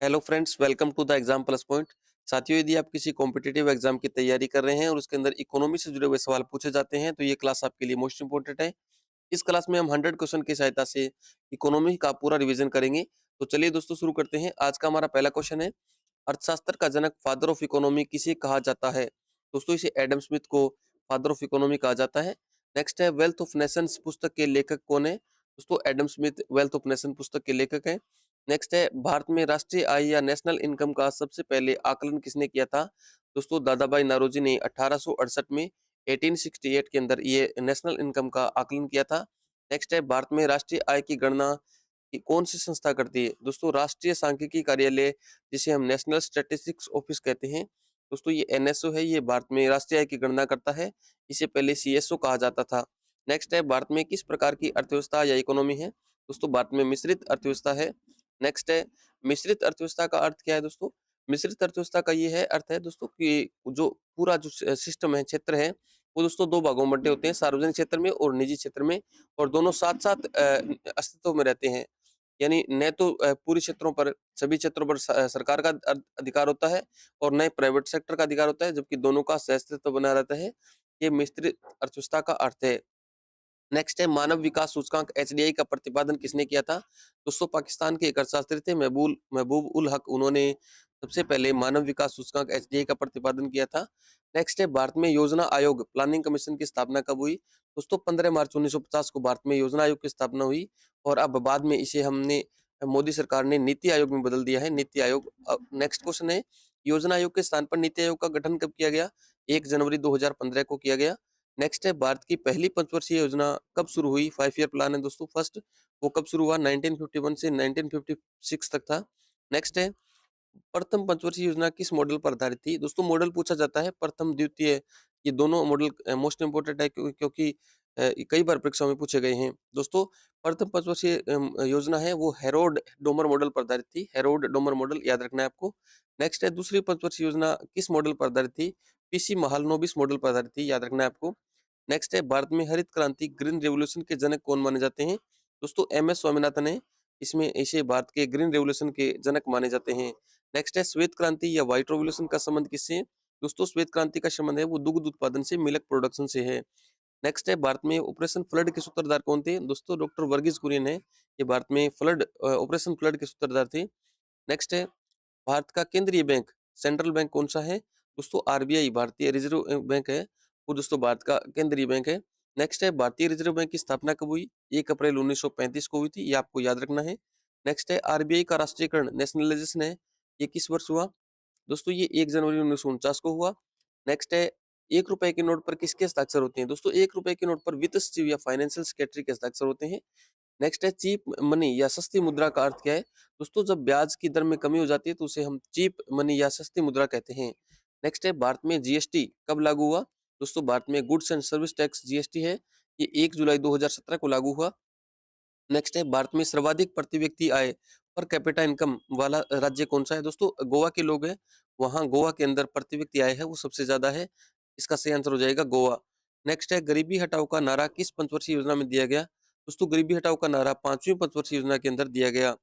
Hello friends, welcome to the exam plus point. साथियों, यदि आप किसी कॉम्पिटिटिव एग्जाम की तैयारी कर रहे हैं और उसके अंदर इकोनॉमी से जुड़े हुए सवाल पूछे जाते हैं तो ये क्लास आपके लिए मोस्ट इंपोर्टेंट है। इस क्लास में हम 100 क्वेश्चन की सहायता से इकोनॉमी का पूरा रिवीजन करेंगे। तो चलिए दोस्तों, शुरू करते हैं। आज का हमारा पहला क्वेश्चन है, अर्थशास्त्र का जनक फादर ऑफ इकोनॉमी किसे कहा जाता है? दोस्तों, इसे एडम स्मिथ को फादर ऑफ इकोनॉमी कहा जाता है। नेक्स्ट है, वेल्थ ऑफ नेशंस पुस्तक के लेखक कौन है? दोस्तों, Adam Smith wealth of nation पुस्तक के लेखक हैं। नेक्स्ट है, भारत में राष्ट्रीय आय या नेशनल इनकम का सबसे पहले आकलन किसने किया था? दोस्तों, दादा भाई नौरोजी ने 1868 में 1868 के अंदर ये नेशनल इनकम का आकलन किया था। नेक्स्ट है, भारत में राष्ट्रीय आय की गणना कौन सी संस्था करती है? दोस्तों, राष्ट्रीय सांख्यिकी कार्यालय, जिसे हम नेशनल स्टैटिस्टिक्स ऑफिस कहते हैं। दोस्तों, ये एनएसओ है, ये भारत में राष्ट्रीय आय की गणना करता है। इसे पहले सीएसओ कहा जाता था। नेक्स्ट है, भारत में किस प्रकार की अर्थव्यवस्था या इकोनॉमी है? दोस्तों, भारत में मिश्रित अर्थव्यवस्था है। नेक्स्ट है, मिश्रित अर्थव्यवस्था का अर्थ क्या है? दोस्तों, मिश्रित अर्थव्यवस्था का ये है अर्थ है दोस्तों कि जो पूरा जो सिस्टम है, क्षेत्र है, वो दोस्तों दो भागों में बंटे होते हैं, सार्वजनिक क्षेत्र में और निजी क्षेत्र में। और दोनों साथ साथ अस्तित्व में रहते हैं। यानी न तो पूरी क्षेत्रों पर, सभी क्षेत्रों पर सरकार का अधिकार होता है और न ही प्राइवेट सेक्टर का अधिकार होता है, जबकि दोनों का सहअस्तित्व बना रहता है। ये मिश्रित अर्थव्यवस्था का अर्थ है। नेक्स्ट है, मानव विकास सूचकांक एचडीआई का प्रतिपादन किसने किया था? दोस्तों, पाकिस्तान के एक अर्थशास्त्री थे, महबूब उल हक। उन्होंने सबसे पहले मानव विकास सूचकांक एचडीआई का प्रतिपादन किया था। नेक्स्ट है, भारत में योजना आयोग प्लानिंग कमीशन की स्थापना कब हुई? दोस्तों, 15 मार्च 1950 को भारत में योजना आयोग की स्थापना हुई और अब बाद में इसे हमने मोदी सरकार ने नीति आयोग में बदल दिया है, नीति आयोग। नेक्स्ट क्वेश्चन है, योजना आयोग के स्थान पर नीति आयोग का गठन कब किया गया? 1 जनवरी 2015 को किया गया। नेक्स्ट है, भारत की पहली पंचवर्षीय योजना कब शुरू हुई? 5 ईयर प्लान है दोस्तों, फर्स्ट। वो कब शुरू हुआ? 1951 से 1956 तक था। नेक्स्ट है, प्रथम पंचवर्षीय योजना किस मॉडल पर आधारित थी? दोस्तों, मॉडल पूछा जाता है प्रथम, द्वितीय, ये दोनों मॉडल मोस्ट इंपोर्टेंट है, क्योंकि ये कई बार परीक्षाओं में पूछे गए हैं। दोस्तों, प्रथम पंचवर्षीय योजना है वो हेरोड डोमर मॉडल पर आधारित थी। हेरोड डोमर मॉडल याद रखना है आपको। नेक्स्ट है, दूसरी पंचवर्षीय योजना किस मॉडल पर आधारित थी? पीसी महालनोबिस मॉडल पर आधारित थी, याद रखना है आपको। नेक्स्ट है, भारत में हरित क्रांति ग्रीन रेवोल्यूशन के जनक कौन माने जाते हैं? दोस्तों, एम एस स्वामीनाथन है, इसमें इसे भारत के ग्रीन रेवोल्यूशन के जनक माने जाते हैं। नेक्स्ट है, श्वेत क्रांति या व्हाइट रेवोल्यूशन का संबंध किससे है? दोस्तों, श्वेत क्रांति का संबंध है वो दुग्ध उत्पादन से, मिल्क प्रोडक्शन से है। नेक्स्ट है, भारत में ऑपरेशन फ्लड के सूत्रधार कौन थे? दोस्तों, डॉक्टर वर्गीज कुरियन है, ये भारत में ऑपरेशन फ्लड के सूत्रधार थे। नेक्स्ट है, भारत का केंद्रीय बैंक, सेंट्रल बैंक कौन सा है? दोस्तों, आरबीआई, भारतीय रिजर्व बैंक है, वो दोस्तों भारत का केंद्रीय बैंक है। नेक्स्ट है, भारतीय रिजर्व बैंक की स्थापना कब हुई? 1 अप्रैल 1935 को हुई थी, ये आपको याद रखना है। नेक्स्ट है, आरबीआई का राष्ट्रीयकरण, नेशनलाइजेशन है, ये किस वर्ष हुआ? दोस्तों, ये 1 जनवरी 1949 को हुआ। नेक्स्ट है, 1 रुपए के नोट पर किसके हस्ताक्षर होते हैं? दोस्तों, 1 रुपए के नोट पर वित्त सचिव या फाइनेंशियल सेक्रेटरी के हस्ताक्षर होते हैं। नेक्स्ट है, चीप मनी या सस्ती मुद्रा का अर्थ क्या है? दोस्तों, जब ब्याज की दर में कमी हो जाती है तो उसे हम चीप मनी या सस्ती मुद्रा कहते हैं। नेक्स्ट है, भारत में जीएसटी कब लागू हुआ? दोस्तों, भारत में goods and service tax GST है, ये 1 जुलाई 2017 को लागू हुआ। नेक्स्ट है, भारत में सर्वाधिक प्रति व्यक्ति आय पर कैपिटा इनकम वाला राज्य कौन सा है? दोस्तों, गोवा के लोग हैं, वहाँ गोवा के अंदर प्रति व्यक्ति आय है वो सबसे ज्यादा है। इसका सही आंसर हो जाएगा गोवा। नेक्स्ट है, गरीबी हटाओ का नारा किस पंचवर्षीय योजना में दिया गया? दोस्तों, गरीबी हटाओ का नारा 5वीं पंचवर्षीय योजना के अंदर दिया गया।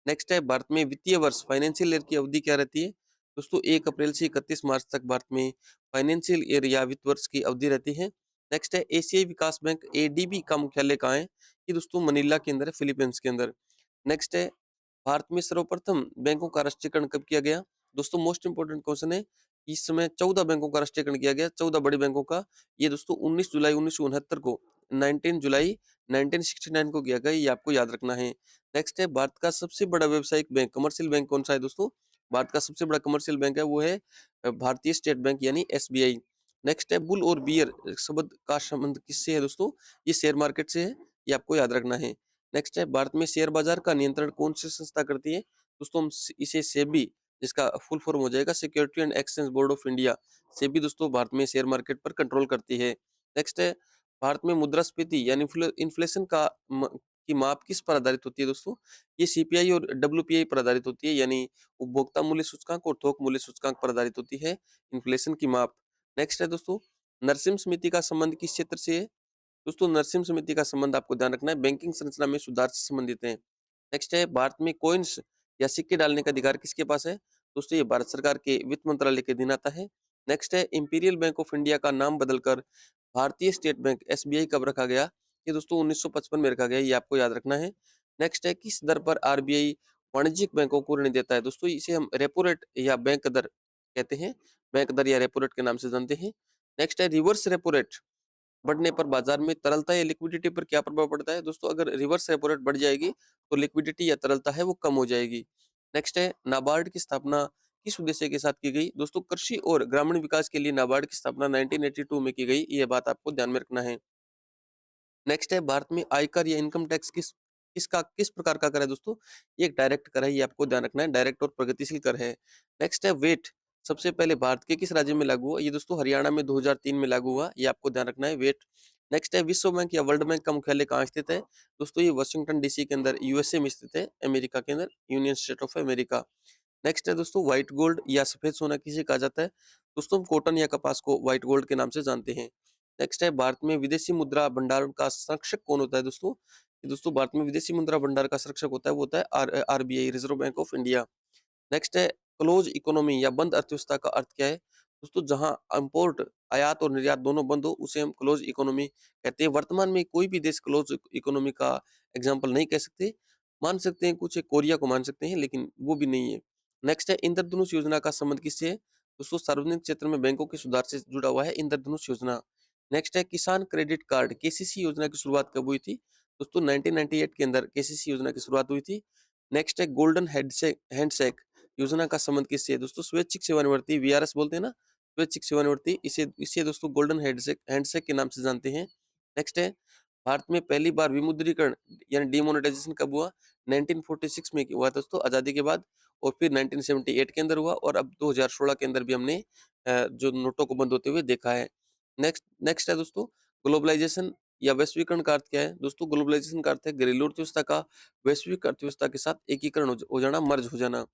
नेक्स्ट है, भारत में वित्तीय वर्ष फाइनेंशियल ईयर की अवधि क्या रहती है? दोस्तों, 1 अप्रैल से 31 मार्च तक भारत में फाइनेंशियल ईयर या वित्त वर्ष की अवधि रहती है। नेक्स्ट है, एशियाई विकास बैंक एडीबी का मुख्यालय कहाँ है? ये दोस्तों मनीला के अंदर है, फिलीपींस के अंदर। नेक्स्ट है, भारत में सर्वप्रथम बैंकों का राष्ट्रीयकरण कब किया गया? दोस्तों, मोस्ट इंपोर्टेंट क्वेश्चन है। इस समय 14 बैंकों का राष्ट्रीयकरण किया गया, 14 बड़े बैंकों का। ये दोस्तों 19 जुलाई 1969 को, 19 जुलाई 1969 को किया गया, ये आपको याद रखना है। नेक्स्ट है, भारत का सबसे बड़ा व्यावसायिक बैंक, कमर्शियल बैंक कौन सा है? दोस्तों, भारत का सबसे बड़ा कमर्शियल बैंक है वो है भारतीय स्टेट बैंक यानी एसबीआई। नेक्स्ट है, बुल और बियर शब्द का संबंध किससे है? दोस्तों, ये शेयर मार्केट से है, ये आपको याद रखना है। नेक्स्ट है, भारत में शेयर बाजार का नियंत्रण कौन सी संस्था करती है? दोस्तों, इसे सेबी, जिसका फुल फॉर्म हो जाएगा security and exchange board of India, SEBI दोस्तों भारत में शेयर मार्केट पर कंट्रोल करती है। नेक्स्ट है, भारत में मुद्रास्फीति यानी इन्फ्लेशन की माप किस पर आधारित होती है? दोस्तों, ये सीपीआई और डब्ल्यूपीआई पर आधारित होती है, यानी उपभोक्ता मूल्य सूचकांक और थोक मूल्य सूचकांक पर आधारित होती है इन्फ्लेशन की माप। नेक्स्ट है दोस्तों, नरसिम्हा समिति का संबंध किस क्षेत्र से है? दोस्तों, नरसिम्हा समिति का संबंध आपको ध्यान रखना है बैंकिंग संरचना में सुधार से संबंधित है। नेक्स्ट है, भारत में कॉइन्स या सिक्के डालने का अधिकार किसके पास है? दोस्तों ये भारत सरकार के वित्त मंत्रालय के अधीन आता है। नेक्स्ट है इंपीरियल बैंक ऑफ इंडिया का नाम बदलकर भारतीय स्टेट बैंक एसबीआई कब रखा गया? ये दोस्तों 1955 में रखा गया, ये आपको याद रखना है। नेक्स्ट है किस दर पर आरबीआई वाणिज्यिक बैंकों को ऋण देता है? दोस्तों इसे हम रेपो रेट या बैंक दर कहते हैं, बैंक दर या रेपो रेट के नाम से जानते हैं। नेक्स्ट है रिवर्स रेपो रेट बढ़ने पर बाजार में तरलता या लिक्विडिटी पर क्या प्रभाव पड़ता है? दोस्तों अगर रिवर्स रेपो रेट बढ़ जाएगी तो लिक्विडिटी या तरलता है वो कम हो जाएगी। नेक्स्ट है नाबार्ड की स्थापना किस उद्देश्य के साथ की गई? दोस्तों कृषि और ग्रामीण विकास के लिए नाबार्ड की स्थापना 1982 में की गई, ये बात आपको ध्यान में रखना है। नेक्स्ट है भारत में आयकर या इनकम टैक्स किस प्रकार का कर है दोस्तों? ये एक डायरेक्ट कर है, ये आपको ध्यान रखना है, डायरेक्ट और प्रगतिशील कर है। नेक्स्ट है वेट सबसे पहले भारत के किस राज्य में लागू हुआ? ये दोस्तों हरियाणा में 2003 में लागू हुआ, ये आपको ध्यान रखना है वेट। नेक्स्ट है विश्व बैंक या वर्ल्ड बैंक का मुख्यालय कहाँ स्थित है? दोस्तों ये वाशिंगटन डीसी के अंदर यूएसए में स्थित है, अमेरिका के अंदर, union state of America. Next है दोस्तों व्हाइट गोल्ड या सफेद सोना किसे कहा जाता है? दोस्तों हम कॉटन या कपास को व्हाइट गोल्ड के नाम से जानते हैं। नेक्स्ट है भारत में विदेशी मुद्रा भंडार का संरक्षक कौन होता है दोस्तों? ये दोस्तों भारत में विदेशी मुद्रा भंडार का संरक्षक होता है, वो होता है RBI, reserve bank of India. Next है क्लोज इकोनॉमी या बंद अर्थव्यवस्था का अर्थ क्या है? दोस्तों जहां इंपोर्ट आयात और निर्यात दोनों बंद हो उसे हम क्लोज इकोनॉमी कहते हैं। वर्तमान में कोई भी देश क्लोज इकोनॉमी का एग्जांपल नहीं कह सकते, मान सकते हैं कुछ कोरिया को मान सकते हैं लेकिन वो भी नहीं है। नेक्स्ट है इंद्रधनुष योजना का संबंध किससे है? दोस्तों सार्वजनिक क्षेत्र में बैंकों के सुधार से जुड़ा हुआ है इंद्रधनुष योजना। नेक्स्ट है किसान क्रेडिट कार्ड केसीसी योजना की शुरुआत कब हुई थी? दोस्तों 1998 के अंदर केसीसी योजना की शुरुआत हुई थी। नेक्स्ट है गोल्डन हैंडशेक योजना का संबंध किससे है? दोस्तों स्वैच्छिक सेवानिवृत्ति वीआरएस बोलते हैं ना, स्वैच्छिक सेवानिवृत्ति, इसे इसे दोस्तों गोल्डन हैंडशेक हैंडशेक के नाम से जानते हैं। नेक्स्ट है भारत में पहली बार विमुद्रीकरण यानी डिमोनेटाइजेशन कब हुआ? 1946 में हुआ दोस्तों आजादी के बाद, और फिर 1978 के अंदर हुआ, और अब 2016 के अंदर भी हमने जो नोटों को बंद होते हुए देखा है। नेक्स्ट नेक्स्ट है दोस्तों ग्लोबलाइजेशन या वैश्वीकरण का अर्थ क्या है? दोस्तों ग्लोबलाइजेशन का अर्थ है घरेलू अर्थव्यवस्था का वैश्विक अर्थव्यवस्था के साथ एकीकरण हो जाना, मर्ज हो जाना।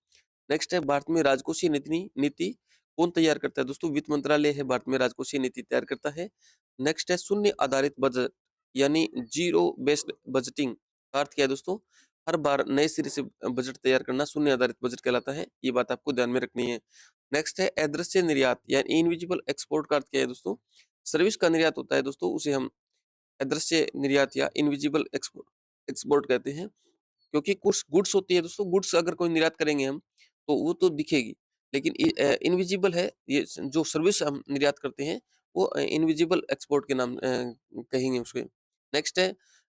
नेक्स्ट है भारत में राजकोषीय नीति नीति कौन तैयार करता है? दोस्तों वित्त मंत्रालय है भारत में राजकोषीय नीति तैयार करता है। नेक्स्ट है शून्य आधारित बजट यानी जीरो बेस्ड बजटिंग का अर्थ क्या है दोस्तों? हर बार नए सिरे से बजट तैयार करना शून्य आधारित बजट कहलाता है, ये बात आपको ध्यान में रखनी है। नेक्स्ट है अदृश्य निर्यात यानी इनविजिबल एक्सपोर्ट का अर्थ क्या है दोस्तों? सर्विस का निर्यात होता है दोस्तों, उसे हम अदृश्य निर्यात या इनविजिबल एक्सपोर्ट एक्सपोर्ट कहते हैं। क्योंकि कुछ गुड्स होती है दोस्तों, गुड्स अगर कोई निर्यात करेंगे हम तो वो तो दिखेगी, लेकिन इनविजिबल है ये जो सर्विस हम निर्यात करते हैं वो इनविजिबल एक्सपोर्ट के नाम कहेंगे उसके। नेक्स्ट है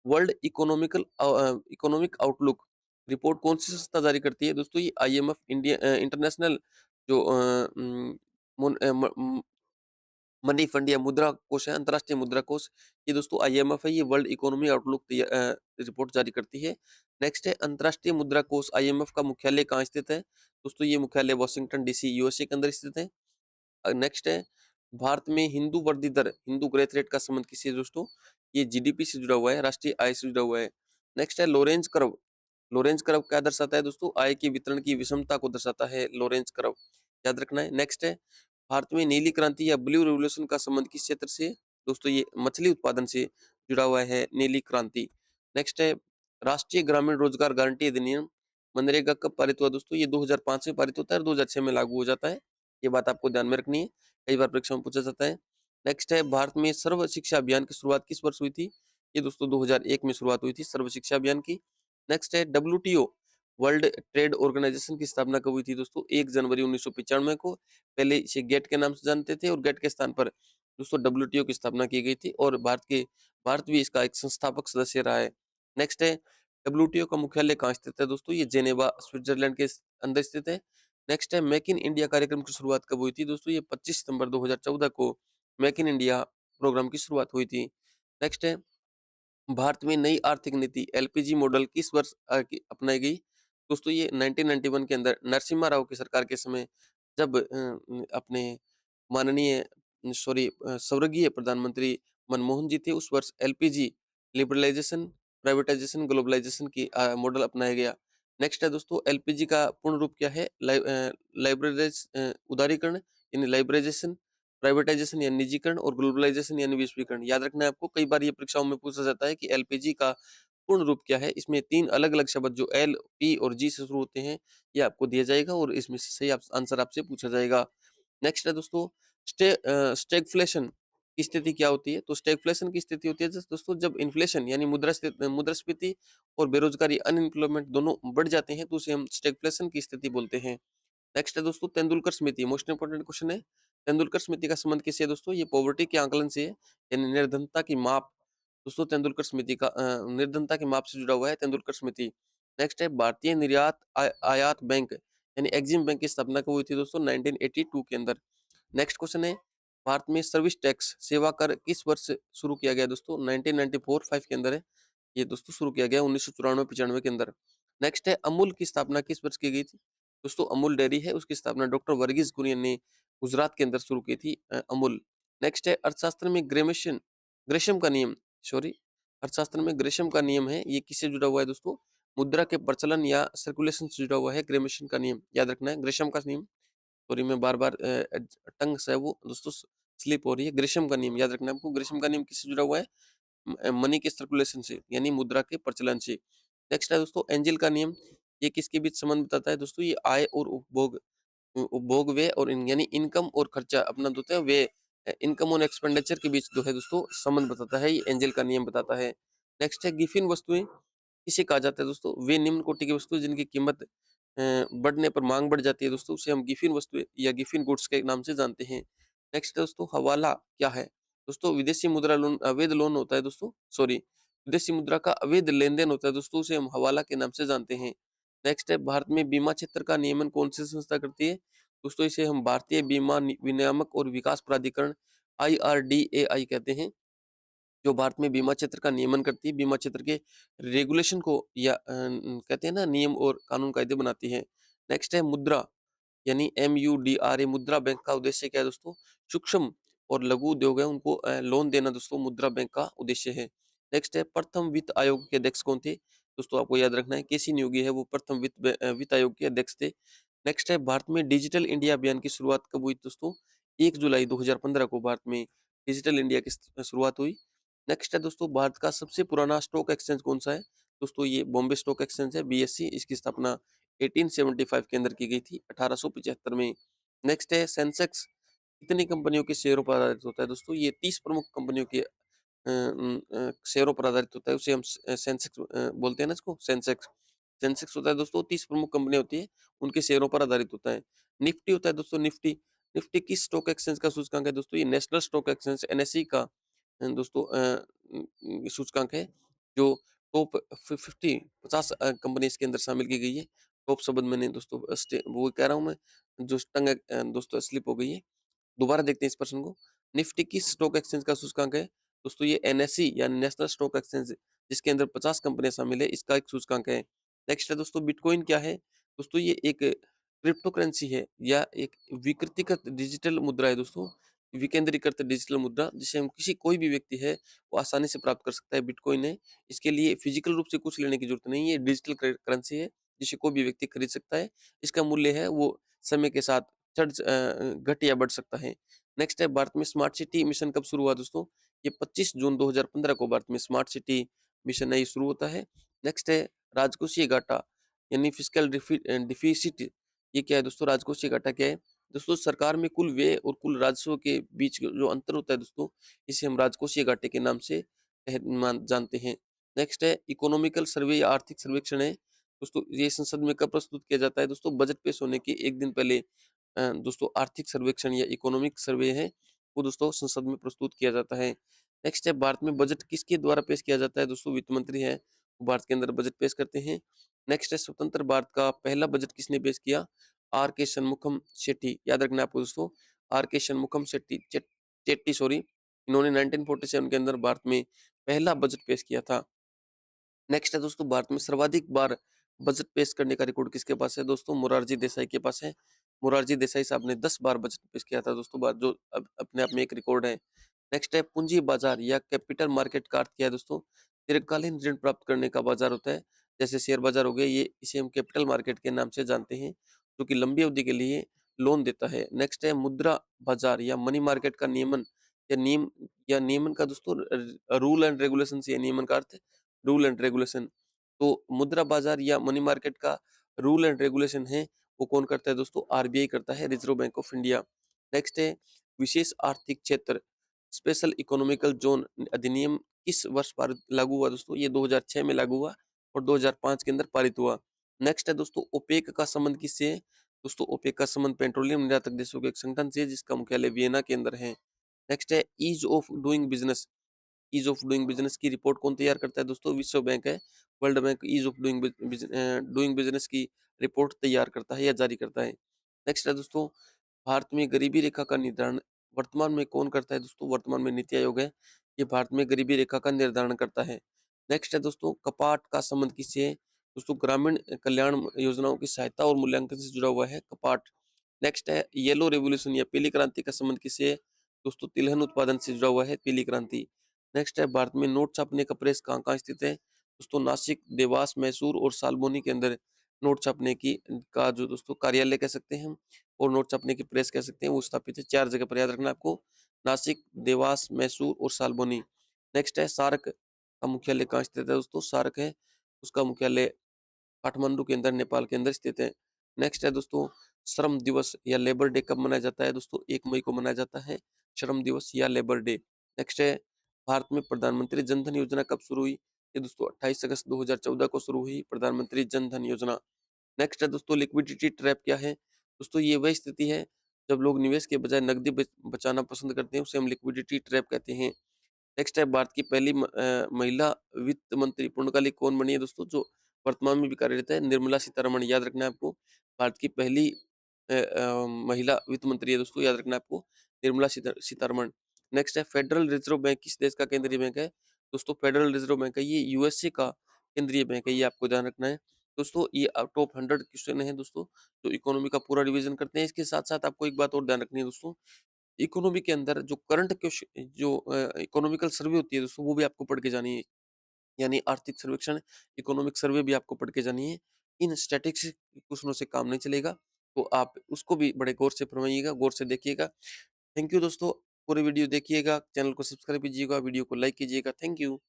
वर्ल्ड इकोनॉमिक आउटलुक रिपोर्ट कौन सी संस्था जारी करती है? दोस्तों ये आईएमएफ इंडिया इंटरनेशनल जो मनी फंड या मुद्रा कोष है, अंतर्राष्ट्रीय मुद्रा कोष, ये दोस्तों आईएमएफ है, ये वर्ल्ड इकोनॉमी आउटलुक रिपोर्ट जारी करती है। नेक्स्ट है अंतर्राष्ट्रीय मुद्रा कोष आईएमएफ का मुख्यालय कहाँ स्थित है? दोस्तों ये मुख्यालय वाशिंगटन डीसी यूएसए के अंदर स्थित है। नेक्स्ट है भारत में हिंदू वृद्धि दर हिंदू ग्रोथ रेट का संबंध किससे है दोस्तों? ये जीडीपी से जुड़ा हुआ है, राष्ट्रीय आय से जुड़ा हुआ है। नेक्स्ट है लोरेंज कर्व क्या दर्शाता है दोस्तों? आय के वितरण की विषमता को दर्शाता है लोरेंज कर्व, याद रखना है। नेक्स्ट है भारत में नीली क्रांति या ब्लू रिवोल्यूशन का संबंध किस क्षेत्र से है? दोस्तों ये मछली उत्पादन से जुड़ा हुआ है नीली क्रांति। नेक्स्ट है राष्ट्रीय ग्रामीण रोजगार गारंटी अधिनियम मनरेगा कब पारित हुआ? दोस्तों ये 2005 में पारित होता है और 2006 में लागू हो जाता है, ये बात आपको ध्यान में रखनी है, कई बार परीक्षा में पूछा जाता है। नेक्स्ट है भारत में सर्व शिक्षा अभियान की शुरुआत किस वर्ष हुई थी? ये दोस्तों 2001 में शुरुआत हुई थी सर्व शिक्षा अभियान की। नेक्स्ट है डब्ल्यूटीओ वर्ल्ड ट्रेड ऑर्गेनाइजेशन की स्थापना कब हुई थी दोस्तों? 1 जनवरी 1995 को। पहले इसे गेट के नाम से जानते थे और गेट के स्थान पर दोस्तों डब्ल्यूटीओ की स्थापना की गई थी, और भारत भी इसका एक संस्थापक सदस्य रहा है। नेक्स्ट है डब्ल्यूटीओ का मुख्यालय कहाँ स्थित है दोस्तों? ये जेनेवा स्विट्जरलैंड के अंदर स्थित है। नेक्स्ट है मेक इन इंडिया कार्यक्रम की शुरुआत कब हुई थी दोस्तों? ये 25 सितंबर 2014 को मेक इन इंडिया प्रोग्राम की शुरुआत हुई थी। नेक्स्ट है भारत में नई आर्थिक नीति एलपीजी मॉडल किस वर्ष अपनाई गई? दोस्तों ये 1991 के अंदर नरसिम्हा राव की सरकार के समय, जब अपने माननीय स्वर्गीय प्रधानमंत्री मनमोहन जी थे, उस वर्ष एलपीजी लिबरलाइजेशन प्राइवेटाइजेशन ग्लोबलाइजेशन की मॉडल अपनाया गया। नेक्स्ट है दोस्तों एलपीजी का पूर्ण रूप क्या है? उदारीकरण यानी लाइब्रेजेशन, प्राइवेटाइजेशन या निजीकरण, और ग्लोबलाइजेशन यानी विश्वीकरण। याद रखना है आपको, कई बार ये परीक्षाओं में पूछा जाता है कि एलपीजी का पूर्ण रूप क्या है, इसमें 3 अलग-अलग शब्द जो एल, पी और जी से शुरू होते हैं, ये आपको दिया जाएगा और इसमें से सही आंसर आपसे पूछा जाएगा। नेक्स्ट है दोस्तों स्टैगफ्लेशन की स्थिति क्या होती है? तो स्टैगफ्लेशन की स्थिति होती है दोस्तों जब इन्फ्लेशन यानी मुद्रास्फीति और बेरोजगारी अनएम्प्लॉयमेंट दोनों बढ़ जाते हैं तो उसे हम स्टैगफ्लेशन की स्थिति बोलते हैं। नेक्स्ट है दोस्तों तेंदुलकर समिति, मोस्ट इंपोर्टेंट क्वेश्चन है। तेंदुलकर समिति का संबंध किससे है दोस्तों? ये पॉवर्टी के आकलन से है, यानी निर्धनता की माप। दोस्तों तेंदुलकर समिति का निर्धनता की माप से जुड़ा हुआ है तेंदुलकर समिति। नेक्स्ट है भारतीय निर्यात आयात बैंक यानी एक्जिम बैंक की स्थापना कब हुई थी दोस्तों? 1982 के अंदर। नेक्स्ट क्वेश्चन है भारत में सर्विस टैक्स सेवा कर किस वर्ष शुरू किया गया दोस्तों? 1994-5 के अंदर है ये दोस्तों शुरू किया गया 1994-95 के अंदर। नेक्स्ट है अमूल की स्थापना किस वर्ष की गई थी? दोस्तों अमूल डेयरी है उसकी स्थापना डॉक्टर वर्गीज कुरियन ने गुजरात के अंदर शुरू की थी अमूल। नेक्स्ट है अर्थशास्त्र में ग्रेशम का नियम सॉरी अर्थशास्त्र में ग्रेशम का नियम है, ये किससे जुड़ा हुआ है दोस्तों? मुद्रा के प्रचलन या सर्कुलेशन से जुड़ा हुआ है ग्रेमेशन का नियम, याद रखना है ग्रेशम का नियम। सॉरी मैं बार-बार टंग से है वो दोस्तों स्लिप हो रही है। ग्रेशम का नियम याद रखना है आपको। ग्रेशम का नियम किससे जुड़ा हुआ है? मनी के सर्कुलेशन से यानी मुद्रा के प्रचलन से। नेक्स्ट है दोस्तों एंजल का नियम, ये किसके बीच संबंध बताता है दोस्तों? ये आय और उपभोग व्यय और यानी इनकम और खर्चा अपना होता है व्यय, इनकम और एक्सपेंडिचर के बीच जो है दोस्तों संबंध बताता है, ये एंजल का नियम बताता है। नेक्स्ट है गिफिन वस्तुएं किसे कहा जाता है दोस्तों? वे निम्न कोटि की वस्तु जिनकी कीमत बढ़ने पर मांग बढ़ जाती है दोस्तों, उसे हम गिफिन वस्तुएं या गिफिन गुड्स के नाम से जानते हैं। नेक्स्ट है दोस्तों हवाला क्या है? दोस्तों विदेशी मुद्रा लोन अवैध लोन होता है दोस्तों सॉरी विदेशी मुद्रा का अवैध लेन देन होता है दोस्तों, उसे हम हवाला के नाम से जानते हैं। नेक्स्ट है भारत में बीमा क्षेत्र का नियमन कौन सी संस्था करती है? दोस्तों इसे हम भारतीय बीमा विनियामक और विकास प्राधिकरण IRDAI कहते हैं, जो भारत में बीमा क्षेत्र का नियमन करती है, बीमा क्षेत्र के रेगुलेशन को या कहते हैं ना नियम और कानून कायदे बनाती है। नेक्स्ट है मुद्रा यानी MUDRA मुद्रा बैंक का उद्देश्य क्या है दोस्तों? सूक्ष्म और लघु उद्योग है उनको लोन देना दोस्तों मुद्रा बैंक का उद्देश्य है। नेक्स्ट है प्रथम वित्त आयोग के अध्यक्ष कौन थे? दोस्तों आपको याद रखना है केसी न्योगी है वो प्रथम वित्त आयोग के अध्यक्ष थे। नेक्स्ट है भारत में डिजिटल इंडिया अभियान की शुरुआत कब हुई दोस्तों? 1 जुलाई 2015 को भारत में डिजिटल इंडिया की शुरुआत हुई। नेक्स्ट है दोस्तों भारत का सबसे पुराना स्टॉक एक्सचेंज कौन सा है? दोस्तों ये बॉम्बे स्टॉक एक्सचेंज है BSE, इसकी स्थापना 1875 के अंदर की गई थी 1875 में। नेक्स्ट है सेंसेक्स कितनी कंपनियों के शेयरों पर आधारित होता है दोस्तों? ये 30 प्रमुख कंपनियों के शेयरों पर आधारित होता है, उसे हम सेंसेक्स बोलते हैं ना इसको सेंसेक्स। सेंसेक्स होता है दोस्तों 30 प्रमुख कंपनियां होती है उनके शेयरों पर आधारित होता है। निफ्टी होता है दोस्तों निफ्टी। निफ्टी किस स्टॉक एक्सचेंज का सूचकांक है दोस्तों? ये नेशनल स्टॉक एक्सचेंज NSE का दोस्तों सूचकांक है जो टॉप 50 कंपनी इसके अंदर शामिल की गई है। टॉप शब्द मैंने दोस्तों वो कह रहा हूँ मैं जो टंग दोस्तों स्लिप हो गई है। दोबारा देखते हैं इस प्रश्न को। निफ्टी किस स्टॉक एक्सचेंज का सूचकांक है? दोस्तों ये NSE यानी नेशनल स्टॉक एक्सचेंज जिसके अंदर 50 कंपनियां शामिल है, इसका एक सूचकांक है। नेक्स्ट है दोस्तों बिटकॉइन क्या है? दोस्तों ये एक क्रिप्टो करेंसी है या एक विकृतिकृत डिजिटल मुद्रा है दोस्तों। विकेंद्रीकृत डिजिटल मुद्रा जिसे हम किसी कोई भी व्यक्ति है वो आसानी से प्राप्त कर सकता है, बिटकॉइन है। इसके लिए फिजिकल रूप से कुछ लेने की जरूरत नहीं है, डिजिटल करेंसी है जिसे कोई भी व्यक्ति खरीद सकता है। इसका मूल्य है वो समय के साथ घट या बढ़ सकता है। नेक्स्ट है भारत में स्मार्ट सिटी मिशन कब शुरू हुआ दोस्तों? ये 25 जून 2015 को भारत में स्मार्ट सिटी मिशन है ये शुरू होता है। नेक्स्ट है राजकोषीय घाटा यानी फिस्कल डिफिसिट, ये क्या है दोस्तों? राजकोषीय घाटा क्या है? दोस्तों सरकार में कुल व्यय और कुल राजस्व के बीच जो अंतर होता है दोस्तों, इसे हम राजकोषीय घाटे के नाम से जानते हैं। नेक्स्ट है इकोनॉमिकल सर्वे या आर्थिक सर्वेक्षण है दोस्तों, ये संसद में कब प्रस्तुत किया जाता है दोस्तों? बजट पेश होने के एक दिन पहले दोस्तों आर्थिक सर्वेक्षण या इकोनॉमिक सर्वे है वो दोस्तों संसद में प्रस्तुत किया जाता है। नेक्स्ट है भारत में बजट किसके द्वारा पेश किया जाता है दोस्तों? वित्त मंत्री है वो भारत के अंदर बजट पेश करते हैं। नेक्स्ट है स्वतंत्र भारत का पहला बजट किसने पेश किया? R K शनमुखम शेट्टी, याद रखना है आपको दोस्तों R K Shanmukham Shetty Chetty sorry, इन्होंने 1947 के अंदर भारत में पहला बजट पेश किया था। नेक्स्ट है दोस्तों भारत में सर्वाधिक बार बजट पेश करने का रिकॉर्ड किसके पास है दोस्तों? मोरारजी देसाई के पास है। मोरारजी देसाई साहब ने 10 बार बजट पेश किया था दोस्तों, जो अपने आप में एक रिकॉर्ड है। नेक्स्ट है पूंजी बाजार या कैपिटल मार्केट का अर्थ क्या है दोस्तों? दीर्घकालीन ऋण प्राप्त करने का बाजार होता है, जैसे शेयर बाजार हो गया, ये इसे हम कैपिटल मार्केट के नाम से जानते हैं, जो कि लंबी अवधि के लिए लोन देता है। नेक्स्ट है मुद्रा बाजार या मनी मार्केट का नियमन या नियमन का दोस्तों रूल एंड रेगुलेशन से नियमन का अर्थ रूल एंड रेगुलेशन। तो मुद्रा बाजार या मनी मार्केट का रूल एंड रेगुलेशन है, वो कौन करता है दोस्तों? आरबीआई करता है, reserve bank of India. Next है विशेष आर्थिक क्षेत्र, स्पेशल इकोनॉमिकल जोन अधिनियम किस वर्ष पारित लागू हुआ दोस्तों? ये 2006 में लागू हुआ और 2005 के अंदर पारित हुआ। नेक्स्ट है दोस्तों ओपेक का संबंध किससे है? दोस्तों ओपेक का संबंध पेट्रोलियम निर्यातक देशों के एक संगठन से है, जिसका मुख्यालय वियना के अंदर है। नेक्स्ट है ease of doing business. Ease of doing business की रिपोर्ट कौन तैयार करता है दोस्तों? विश्व बैंक है। World bank ease of doing business की रिपोर्ट तैयार करता है या जारी करता है। नेक्स्ट है दोस्तों भारत में गरीबी रेखा का निर्धारण वर्तमान में कौन करता है दोस्तों? वर्तमान में नीति आयोग है, ये भारत में गरीबी रेखा का निर्धारण करता है। नेक्स्ट है दोस्तों कपाट का संबंध किससे है? दोस्तों ग्रामीण कल्याण योजनाओं की सहायता और मूल्यांकन से जुड़ा हुआ है कपाट। नेक्स्ट है येलो रेवोल्यूशन या पीली क्रांति का संबंध किससे है? दोस्तों तिलहन उत्पादन से जुड़ा हुआ है पीली क्रांति। नेक्स्ट है भारत में नोट छापने का प्रेस कहाँ कहाँ स्थित है? दोस्तों नासिक, देवास, मैसूर और सालबोनी के अंदर नोट छापने की का जो दोस्तों कार्यालय कह सकते हैं हम, और नोट छापने की प्रेस कह सकते हैं, वो स्थापित है 4 जगह पर, याद रखना आपको, नासिक, देवास, मैसूर और सालबोनी। नेक्स्ट है सार्क का मुख्यालय कहाँ स्थित है दोस्तों? सार्क है, उसका मुख्यालय काठमांडू के अंदर, नेपाल के अंदर स्थित है। नेक्स्ट है दोस्तों श्रम दिवस या लेबर डे कब मनाया जाता है दोस्तों? 1 मई को मनाया जाता है श्रम दिवस या लेबर डे। नेक्स्ट है भारत में प्रधानमंत्री जन धन योजना कब शुरू हुई? ये दोस्तों 28 अगस्त 2014 को शुरू हुई प्रधानमंत्री जन धन योजना। नेक्स्ट है दोस्तों लिक्विडिटी ट्रैप क्या है? दोस्तों ये वह स्थिति है जब लोग निवेश के बजाय नकदी बचाना पसंद करते हैं, उसे हम लिक्विडिटी ट्रैप कहते हैं। नेक्स्ट है भारत की पहली महिला वित्त मंत्री पूर्णकालिक कौन बनी है दोस्तों? जो वर्तमान में भी कार्यरत है, निर्मला सीतारमण, याद रखना है आपको। भारत की पहली महिला वित्त मंत्री है दोस्तों, याद रखना है आपको, निर्मला सीतारमण। नेक्स्ट है फेडरल रिजर्व बैंक किस देश का केंद्रीय बैंक है? दोस्तों फेडरल रिजर्व बैंक है, ये यूएसए का केंद्रीय बैंक है, ये आपको ध्यान रखना है। दोस्तों ये टॉप 100 क्वेश्चन है दोस्तों, जो इकोनॉमी का पूरा रिवीजन करते हैं। इसके साथ साथ आपको एक बात और ध्यान रखनी है दोस्तों, इकोनॉमी के अंदर जो करंट क्वेश्चन, जो इकोनॉमिकल सर्वे होती है दोस्तों, वो भी आपको पढ़ के जानी है। यानी आर्थिक सर्वेक्षण, इकोनॉमिक सर्वे भी आपको पढ़ के जानी है। इन स्टैटिस्टिक्स क्वेश्चनों से काम नहीं चलेगा, तो आप उसको भी बड़े गौर से फरमाइएगा, गौर से देखिएगा। थैंक यू दोस्तों, पूरी वीडियो देखिएगा, चैनल को सब्सक्राइब कीजिएगा, वीडियो को लाइक कीजिएगा। Thank you.